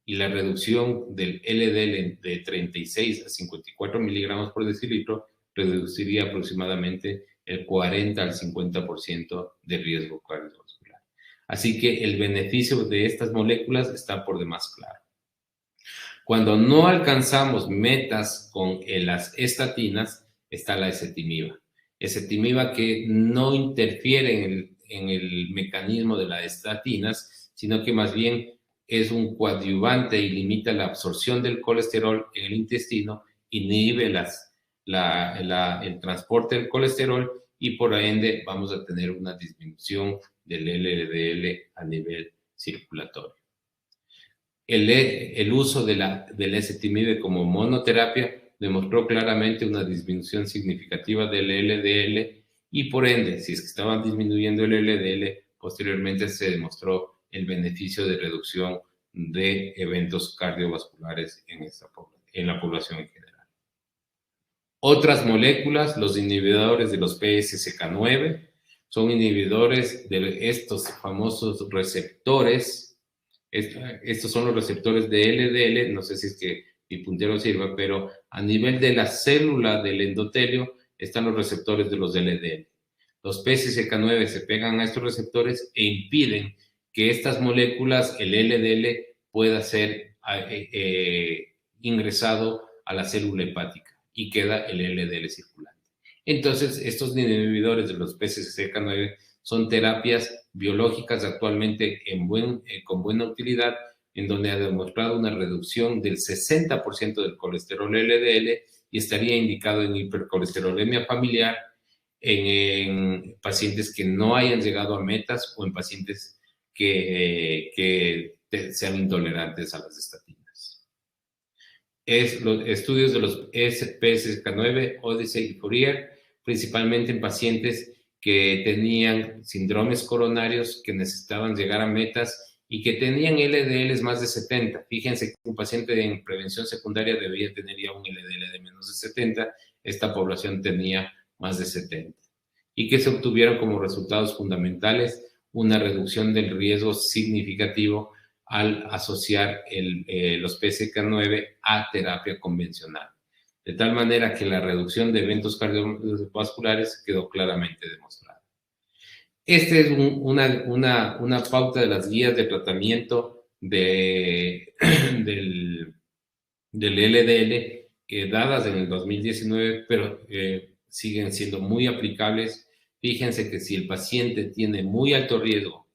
Y la reducción del LDL de 36 a 54 miligramos por decilitro reduciría aproximadamente el 40 al 50% de riesgo cardiovascular. Así que el beneficio de estas moléculas está por demás claro. Cuando no alcanzamos metas con las estatinas, está la ezetimiba. Ezetimiba que no interfiere en el mecanismo de las estatinas, sino que más bien es un coadyuvante y limita la absorción del colesterol en el intestino, inhibe el transporte del colesterol y por ende vamos a tener una disminución del LDL a nivel circulatorio. El uso del ezetimibe como monoterapia demostró claramente una disminución significativa del LDL y por ende, si es que estaban disminuyendo el LDL, posteriormente se demostró el beneficio de reducción de eventos cardiovasculares en la población en general. Otras moléculas, los inhibidores de los PCSK9, son inhibidores de estos famosos receptores. Estos son los receptores de LDL, no sé si es que mi puntero sirva, pero a nivel de la célula del endotelio están los receptores de los LDL. Los PCSK9 se pegan a estos receptores e impiden que estas moléculas, el LDL, pueda ser ingresado a la célula hepática y queda el LDL circulante. Entonces, estos inhibidores de los PCSK9 son terapias biológicas actualmente con buena utilidad, en donde ha demostrado una reducción del 60% del colesterol LDL y estaría indicado en hipercolesterolemia familiar en pacientes que no hayan llegado a metas o en pacientes que sean intolerantes a las estatinas. Los estudios de los PCSK9, Odyssey y Fourier, principalmente en pacientes que tenían síndromes coronarios, que necesitaban llegar a metas y que tenían LDLs más de 70. Fíjense que un paciente en prevención secundaria debía tener ya un LDL de menos de 70. Esta población tenía más de 70. Y que se obtuvieron como resultados fundamentales una reducción del riesgo significativo al asociar los PCSK9 a terapia convencional. De tal manera que la reducción de eventos cardiovasculares quedó claramente demostrada. Esta es una pauta de las guías de tratamiento del LDL dadas en el 2019, pero siguen siendo muy aplicables. Fíjense que si el paciente tiene muy alto riesgo,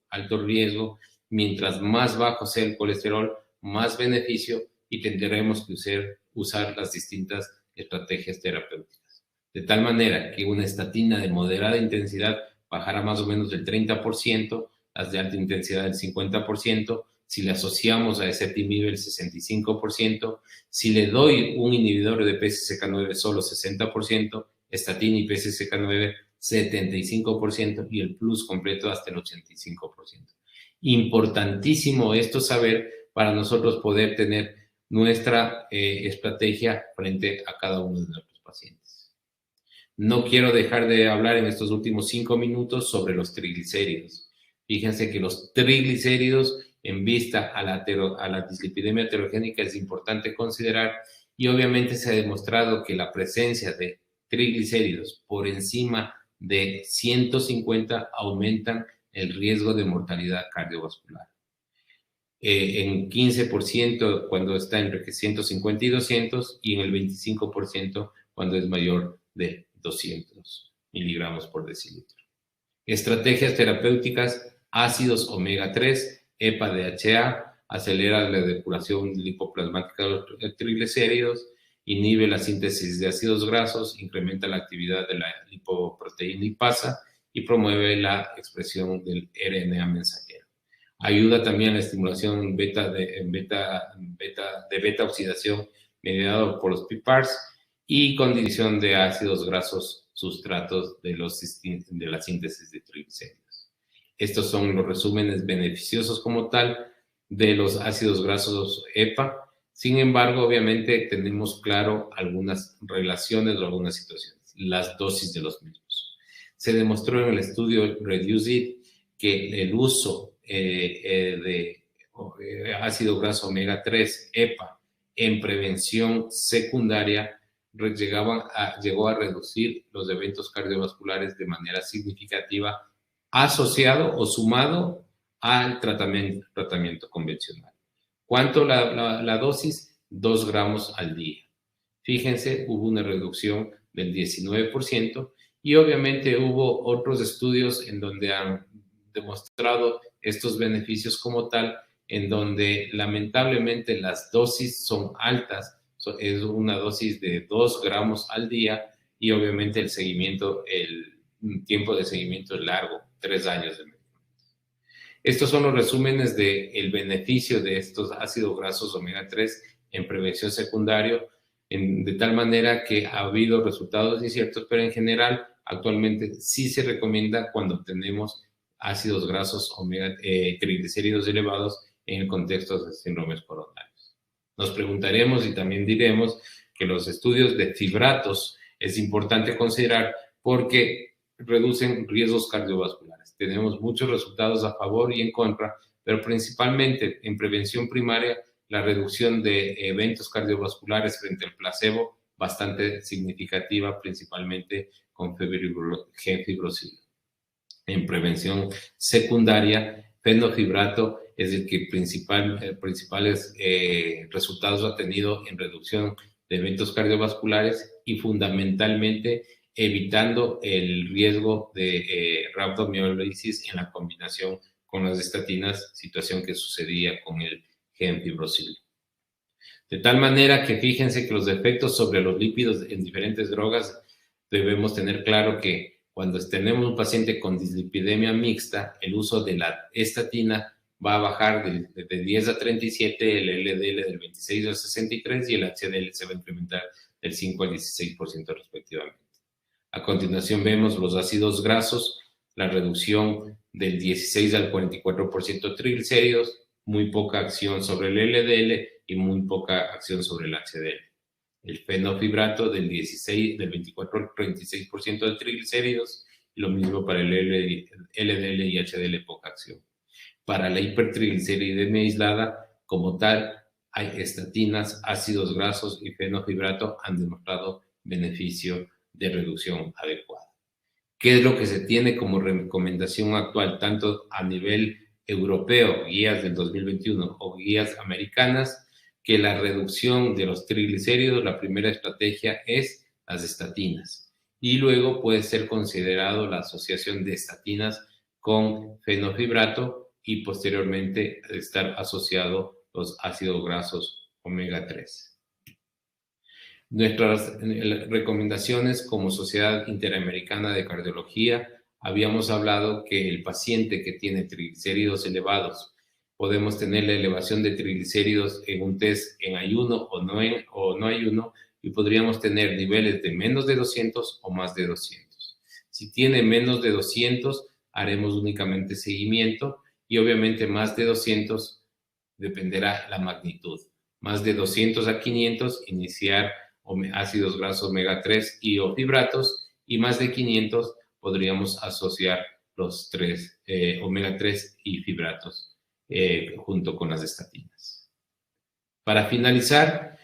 mientras más bajo sea el colesterol, más beneficio y tendremos que usar las distintas estrategias terapéuticas. De tal manera que una estatina de moderada intensidad bajará más o menos del 30%, las de alta intensidad del 50%, si le asociamos a ezetimibe el 65%, si le doy un inhibidor de PCSK9 solo 60%, estatina y PCSK9 75% y el plus completo hasta el 85%. Importantísimo esto saber para nosotros poder tener nuestra estrategia frente a cada uno de nuestros pacientes. No quiero dejar de hablar en estos últimos 5 minutos sobre los triglicéridos. Fíjense que los triglicéridos, en vista a la dislipidemia heterogénica, es importante considerar, y obviamente se ha demostrado que la presencia de triglicéridos por encima de 150 aumentan el riesgo de mortalidad cardiovascular. En 15% cuando está entre 150 y 200 y en el 25% cuando es mayor de 200 miligramos por decilitro. Estrategias terapéuticas: ácidos omega 3, EPA-DHA, acelera la depuración lipoplasmática de los triglicéridos, inhibe la síntesis de ácidos grasos, incrementa la actividad de la lipoproteína lipasa y promueve la expresión del RNA mensajero. Ayuda también a la estimulación de beta oxidación mediado por los PPARs y condición de ácidos grasos sustratos de la síntesis de triglicéridos. Estos son los resúmenes beneficiosos como tal de los ácidos grasos EPA. Sin embargo, obviamente tenemos claro algunas relaciones o algunas situaciones. Las dosis de los mismos. Se demostró en el estudio REDUCE-IT que el uso de ácido graso omega 3, EPA, en prevención secundaria llegó a reducir los eventos cardiovasculares de manera significativa, asociado o sumado al tratamiento convencional. ¿Cuánto la dosis? 2 gramos al día. Fíjense, hubo una reducción del 19% y obviamente hubo otros estudios en donde han demostrado estos beneficios como tal, en donde lamentablemente las dosis son altas. Es una dosis de 2 gramos al día y obviamente el tiempo de seguimiento es largo, 3 años de medicamentos. Estos son los resúmenes del beneficio de estos ácidos grasos omega 3 en prevención secundaria, de tal manera que ha habido resultados inciertos, pero en general actualmente sí se recomienda cuando tenemos ácidos grasos triglicéridos elevados en el contexto de síndromes coronarios. Nos preguntaremos y también diremos que los estudios de fibratos es importante considerar porque reducen riesgos cardiovasculares. Tenemos muchos resultados a favor y en contra, pero principalmente en prevención primaria, la reducción de eventos cardiovasculares frente al placebo bastante significativa, principalmente con gemfibrosina. En prevención secundaria, fenofibrato es el que principales resultados ha tenido en reducción de eventos cardiovasculares y fundamentalmente evitando el riesgo de rhabdomiolisis en la combinación con las estatinas, situación que sucedía con el gemfibrozil. De tal manera que fíjense que los efectos sobre los lípidos en diferentes drogas debemos tener claro que cuando tenemos un paciente con dislipidemia mixta, el uso de la estatina va a bajar de 10 a 37, el LDL del 26 al 63 y el HDL se va a incrementar del 5 al 16% respectivamente. A continuación vemos los ácidos grasos, la reducción del 16 al 44% de triglicéridos, muy poca acción sobre el LDL y muy poca acción sobre el HDL. El fenofibrato del 24 al 36% de triglicéridos y lo mismo para el LDL y HDL, poca acción. Para la hipertrigliceridemia aislada, como tal, hay estatinas, ácidos grasos y fenofibrato han demostrado beneficio de reducción adecuada. ¿Qué es lo que se tiene como recomendación actual, tanto a nivel europeo, guías del 2021 o guías americanas? Que la reducción de los triglicéridos, la primera estrategia es las estatinas. Y luego puede ser considerado la asociación de estatinas con fenofibrato y posteriormente estar asociado los ácidos grasos omega 3. Nuestras recomendaciones como Sociedad Interamericana de Cardiología, habíamos hablado que el paciente que tiene triglicéridos elevados, podemos tener la elevación de triglicéridos en un test en ayuno o no ayuno y podríamos tener niveles de menos de 200 o más de 200. Si tiene menos de 200, haremos únicamente seguimiento y obviamente más de 200 dependerá la magnitud. Más de 200 a 500, iniciar ácidos grasos omega 3 y o fibratos y más de 500 podríamos asociar los omega 3 y fibratos. Junto con las estatinas. Para finalizar,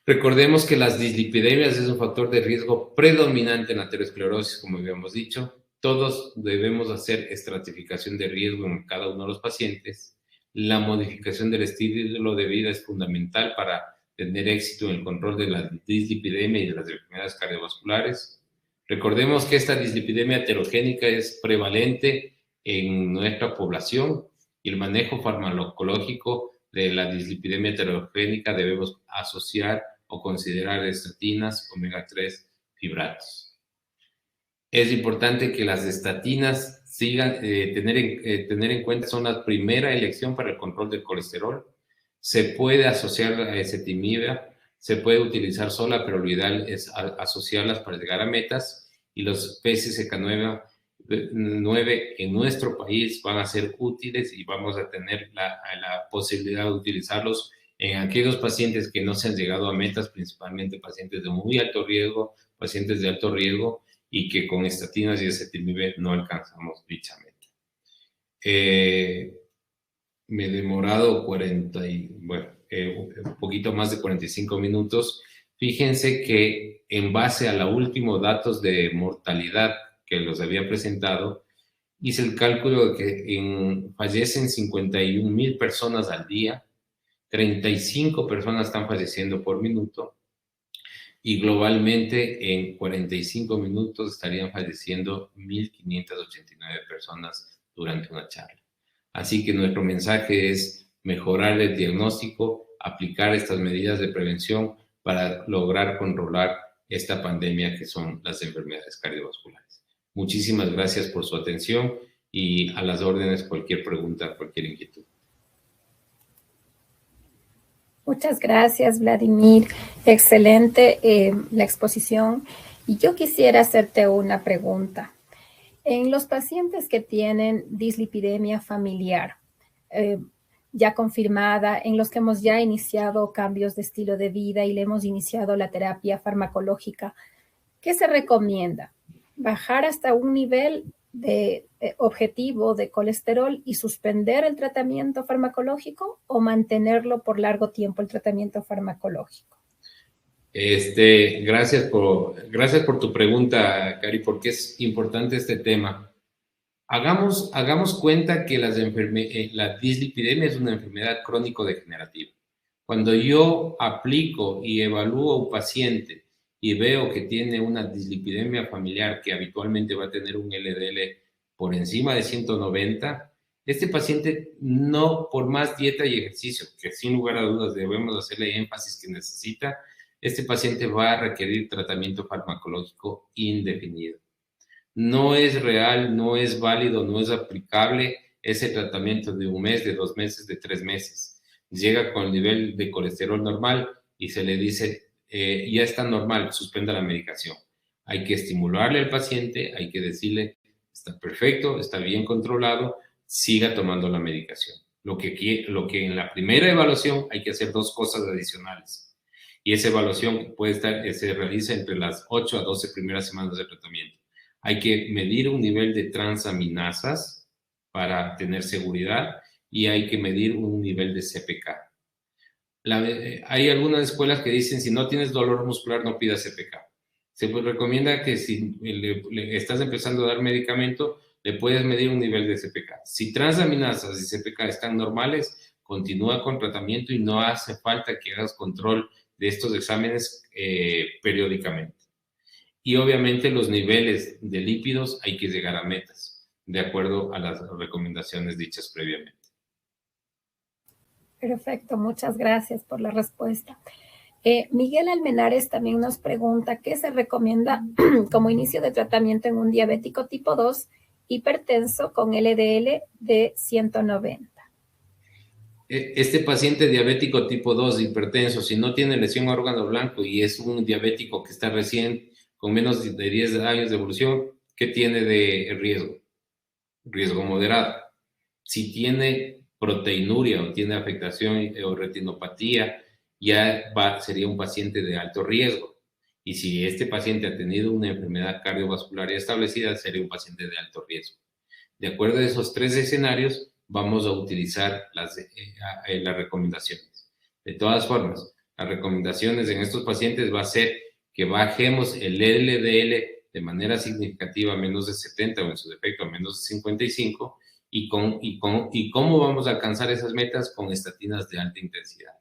recordemos que las dislipidemias es un factor de riesgo predominante en la aterosclerosis, como habíamos dicho. Todos debemos hacer estratificación de riesgo en cada uno de los pacientes. La modificación del estilo de vida es fundamental para tener éxito en el control de la dislipidemia y de las enfermedades cardiovasculares. Recordemos que esta dislipidemia heterogénica es prevalente en nuestra población y el manejo farmacológico de la dislipidemia heterogénica debemos asociar o considerar estatinas, omega 3, fibratos. Es importante que las estatinas tener en cuenta, son la primera elección para el control del colesterol. Se puede asociar a ezetimibe, se puede utilizar sola, pero lo ideal es asociarlas para llegar a metas. Y los PCSK9 en nuestro país van a ser útiles y vamos a tener la posibilidad de utilizarlos en aquellos pacientes que no se han llegado a metas, principalmente pacientes de muy alto riesgo, pacientes de alto riesgo y que con estatinas y ezetimibe no alcanzamos dicha meta. Me he demorado un poquito más de 45 minutos. Fíjense que en base a los últimos datos de mortalidad que los había presentado, hice el cálculo de que fallecen 51,000 personas al día, 35 personas están falleciendo por minuto y globalmente en 45 minutos estarían falleciendo 1,589 personas durante una charla. Así que nuestro mensaje es mejorar el diagnóstico, aplicar estas medidas de prevención para lograr controlar esta pandemia que son las enfermedades cardiovasculares. Muchísimas gracias por su atención y a las órdenes cualquier pregunta, cualquier inquietud. Muchas gracias, Vladimir. Excelente la exposición. Y yo quisiera hacerte una pregunta. En los pacientes que tienen dislipidemia familiar ya confirmada, en los que hemos ya iniciado cambios de estilo de vida y le hemos iniciado la terapia farmacológica, ¿qué se recomienda? ¿Bajar hasta un nivel de objetivo de colesterol y suspender el tratamiento farmacológico o mantenerlo por largo tiempo el tratamiento farmacológico? Gracias por tu pregunta, Cari, porque es importante este tema. Hagamos cuenta que la dislipidemia es una enfermedad crónico-degenerativa. Cuando yo aplico y evalúo a un paciente y veo que tiene una dislipidemia familiar que habitualmente va a tener un LDL por encima de 190, este paciente no, por más dieta y ejercicio, que sin lugar a dudas debemos hacerle énfasis que necesita, este paciente va a requerir tratamiento farmacológico indefinido. No es real, no es válido, no es aplicable ese tratamiento de 1 mes, de 2 meses, de 3 meses. Llega con el nivel de colesterol normal y se le dice, ya está normal, suspenda la medicación. Hay que estimularle al paciente, hay que decirle, está perfecto, está bien controlado, siga tomando la medicación. Lo que en la primera evaluación hay que hacer 2 cosas adicionales. Y esa evaluación se realiza entre las 8 a 12 primeras semanas de tratamiento. Hay que medir un nivel de transaminasas para tener seguridad y hay que medir un nivel de CPK. Hay algunas escuelas que dicen, si no tienes dolor muscular, no pidas CPK. Se recomienda que si le estás empezando a dar medicamento, le puedes medir un nivel de CPK. Si transaminasas y CPK están normales, continúa con tratamiento y no hace falta que hagas control de estos exámenes periódicamente. Y obviamente los niveles de lípidos hay que llegar a metas, de acuerdo a las recomendaciones dichas previamente. Perfecto, muchas gracias por la respuesta. Miguel Almenares también nos pregunta qué se recomienda como inicio de tratamiento en un diabético tipo 2 hipertenso con LDL de 190. Este paciente diabético tipo 2 hipertenso, si no tiene lesión a órgano blanco y es un diabético que está recién con menos de 10 años de evolución, ¿qué tiene de riesgo? Riesgo moderado. Si tiene proteinuria o tiene afectación o retinopatía, ya sería un paciente de alto riesgo. Y si este paciente ha tenido una enfermedad cardiovascular ya establecida, sería un paciente de alto riesgo. De acuerdo a esos 3 escenarios, vamos a utilizar las recomendaciones. De todas formas, las recomendaciones en estos pacientes va a ser que bajemos el LDL de manera significativa a menos de 70 o en su defecto a menos de 55 y cómo vamos a alcanzar esas metas con estatinas de alta intensidad.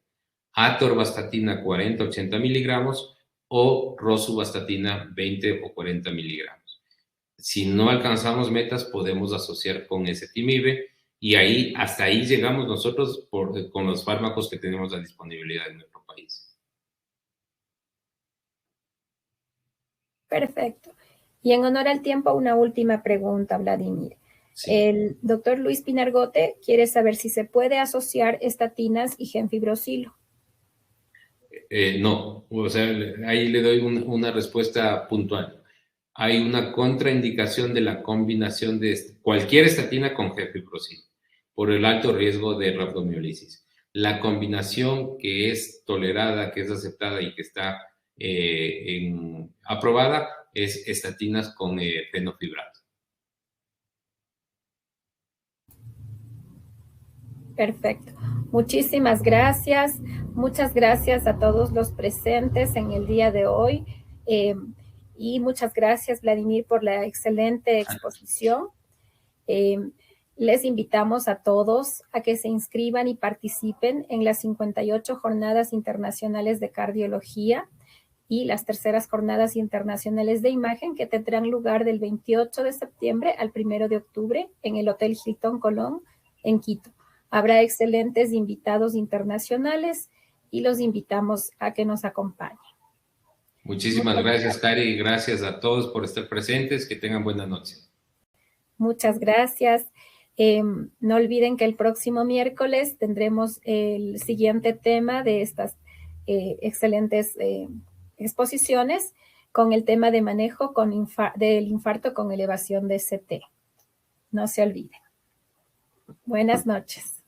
Atorvastatina 40-80 miligramos o rosuvastatina 20 o 40 miligramos. Si no alcanzamos metas, podemos asociar con ezetimibe y hasta ahí llegamos nosotros con los fármacos que tenemos a disponibilidad en nuestro país. Perfecto. Y en honor al tiempo, una última pregunta, Vladimir. Sí. El doctor Luis Pinargote quiere saber si se puede asociar estatinas y genfibrosilo. No, o sea, ahí le doy una respuesta puntual. Hay una contraindicación de la combinación de cualquier estatina con genfibrosilo por el alto riesgo de rhabdomiolisis. La combinación que es tolerada, que es aceptada y que está aprobada es estatinas con fenofibrato. Perfecto. Muchísimas gracias. Muchas gracias a todos los presentes en el día de hoy. Y muchas gracias, Vladimir, por la excelente exposición. Les invitamos a todos a que se inscriban y participen en las 58 Jornadas Internacionales de Cardiología y las terceras Jornadas Internacionales de Imagen que tendrán lugar del 28 de septiembre al 1 de octubre en el Hotel Hilton Colón en Quito. Habrá excelentes invitados internacionales y los invitamos a que nos acompañen. Muchísimas gracias, Cari, y gracias a todos por estar presentes. Que tengan buena noche. Muchas gracias. No olviden que el próximo miércoles tendremos el siguiente tema de estas excelentes exposiciones con el tema de manejo del infarto con elevación de CT. No se olviden. Buenas noches.